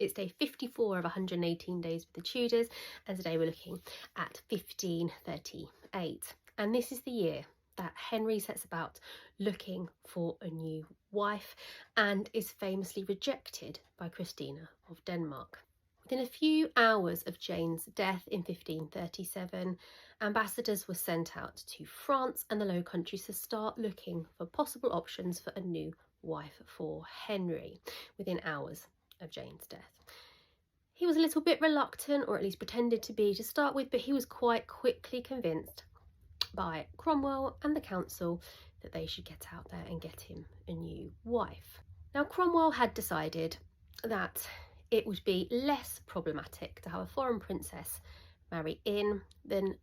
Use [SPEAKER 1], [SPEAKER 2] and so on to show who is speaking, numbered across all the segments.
[SPEAKER 1] It's day 54 of 118 days with the Tudors, and today we're looking at 1538. And this is the year that Henry sets about looking for a new wife and is famously rejected by Christina of Denmark. Within a few hours of Jane's death in 1537, ambassadors were sent out to France and the Low Countries to start looking for possible options for a new wife for Henry within hours of Jane's death. He was a little bit reluctant, or at least pretended to be to start with, but he was quite quickly convinced by Cromwell and the council that they should get out there and get him a new wife. Now, Cromwell had decided that it would be less problematic to have a foreign princess marry in than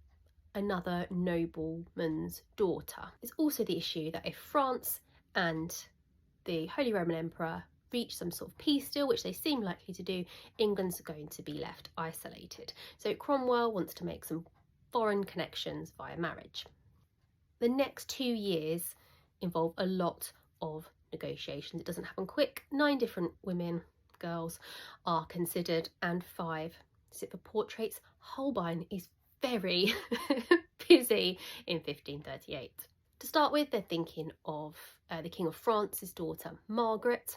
[SPEAKER 1] another nobleman's daughter. There's also the issue that if France and the Holy Roman Emperor reach some sort of peace deal, which they seem likely to do, England's going to be left isolated. So Cromwell wants to make some foreign connections via marriage. The next 2 years involve a lot of negotiations. It doesn't happen quick. 9 different girls are considered, and 5 sit for portraits. Holbein is very busy in 1538. To start with, they're thinking of the King of France's daughter, Margaret.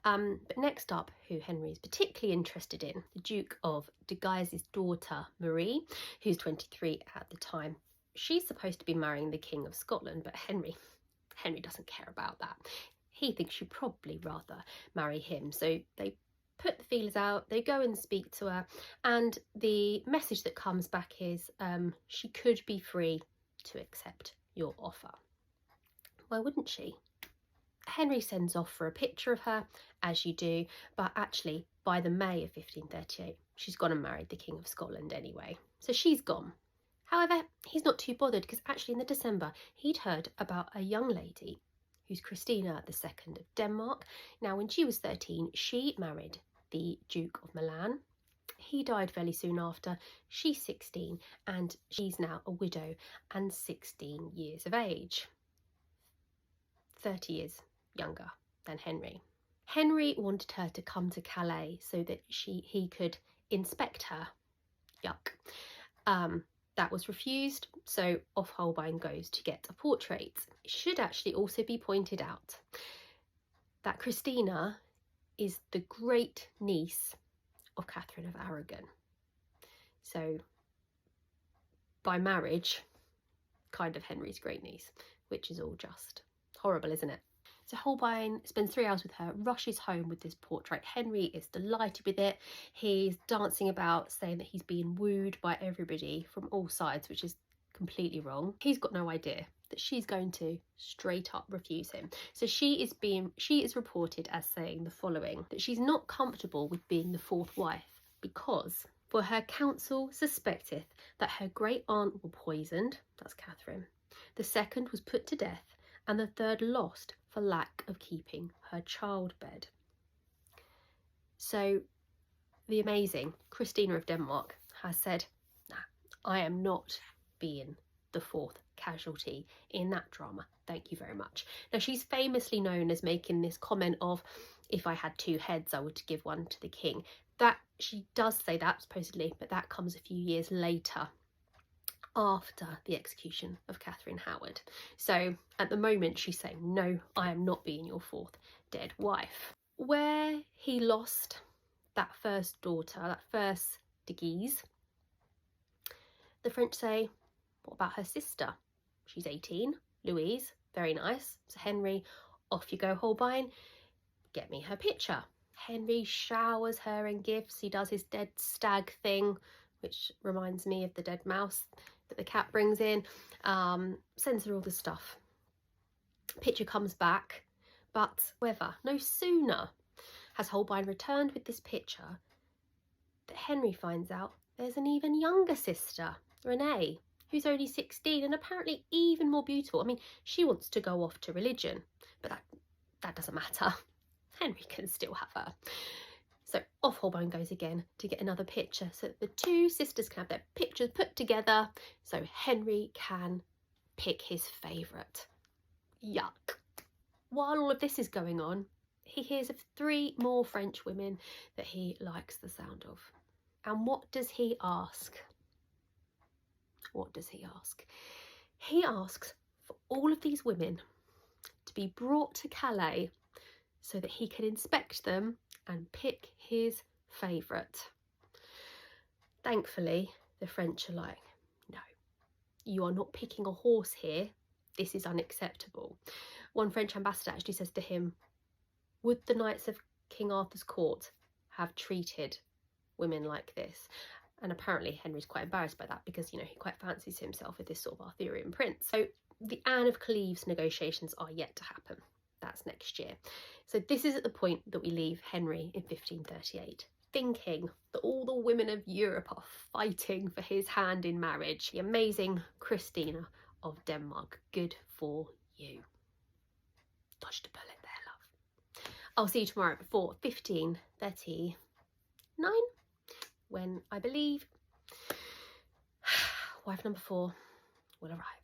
[SPEAKER 1] But next up, who Henry is particularly interested in, the Duke of de Guise's daughter, Marie, who's 23 at the time. She's supposed to be marrying the King of Scotland, but Henry doesn't care about that. He thinks she'd probably rather marry him. So they put the feelers out, they go and speak to her, and the message that comes back is she could be free to accept your offer. Why wouldn't she? Henry sends off for a picture of her, as you do, but actually by the May of 1538 she's gone and married the King of Scotland anyway, so she's gone. However, he's not too bothered, because actually in the December he'd heard about a young lady who's Christina II of Denmark. Now, when she was 13, she married the Duke of Milan. He died fairly soon after. She's 16 and she's now a widow and 16 years of age. 30 years younger than Henry. Henry wanted her to come to Calais so that he could inspect her. Yuck. That was refused, so off Holbein goes to get a portrait. It should actually also be pointed out that Christina is the great niece of Catherine of Aragon. So by marriage, kind of Henry's great niece, which is all just horrible, isn't it? So Holbein spends 3 hours with her, rushes home with this portrait. Henry is delighted with it. He's dancing about, saying that he's being wooed by everybody from all sides, which is completely wrong. He's got no idea that she's going to straight up refuse him. So she is reported as saying the following, that she's not comfortable with being the 4th wife, because for her counsel suspecteth that her great aunt were poisoned, that's Catherine, the 2nd was put to death, and the 3rd lost for lack of keeping her childbed. So the amazing Christina of Denmark has said, nah, I am not being the 4th casualty in that drama, thank you very much. Now, she's famously known as making this comment of, if I had 2 heads I would give one to the king. That she does say that supposedly, but that comes a few years later, after the execution of Catherine Howard. So at the moment she's saying, no, I am not being your 4th dead wife. Where he lost that first daughter, that first de Guise, the French say, what about her sister? She's 18, Louise, very nice. So Henry, off you go Holbein, get me her picture. Henry showers her in gifts. He does his dead stag thing, which reminds me of the dead mouse that the cat brings in, sends her all the stuff. Picture comes back, but however, no sooner has Holbein returned with this picture that Henry finds out there's an even younger sister, Renee, who's only 16 and apparently even more beautiful. I mean, she wants to go off to religion, but that doesn't matter. Henry can still have her. So off Holbein goes again to get another picture so that the 2 sisters can have their pictures put together so Henry can pick his favourite. Yuck. While all of this is going on, he hears of 3 more French women that he likes the sound of. And what does he ask? What does he ask? He asks for all of these women to be brought to Calais so that he can inspect them and pick his favourite. Thankfully, the French are like, no, you are not picking a horse here. This is unacceptable. One French ambassador actually says to him, would the knights of King Arthur's court have treated women like this? And apparently Henry's quite embarrassed by that because, you know, he quite fancies himself with this sort of Arthurian prince. So the Anne of Cleves negotiations are yet to happen. That's next year. So this is at the point that we leave Henry in 1538, thinking that all the women of Europe are fighting for his hand in marriage. The amazing Christina of Denmark. Good for you. Dodged a bullet there, love. I'll see you tomorrow before 1539, when I believe wife number 4 will arrive.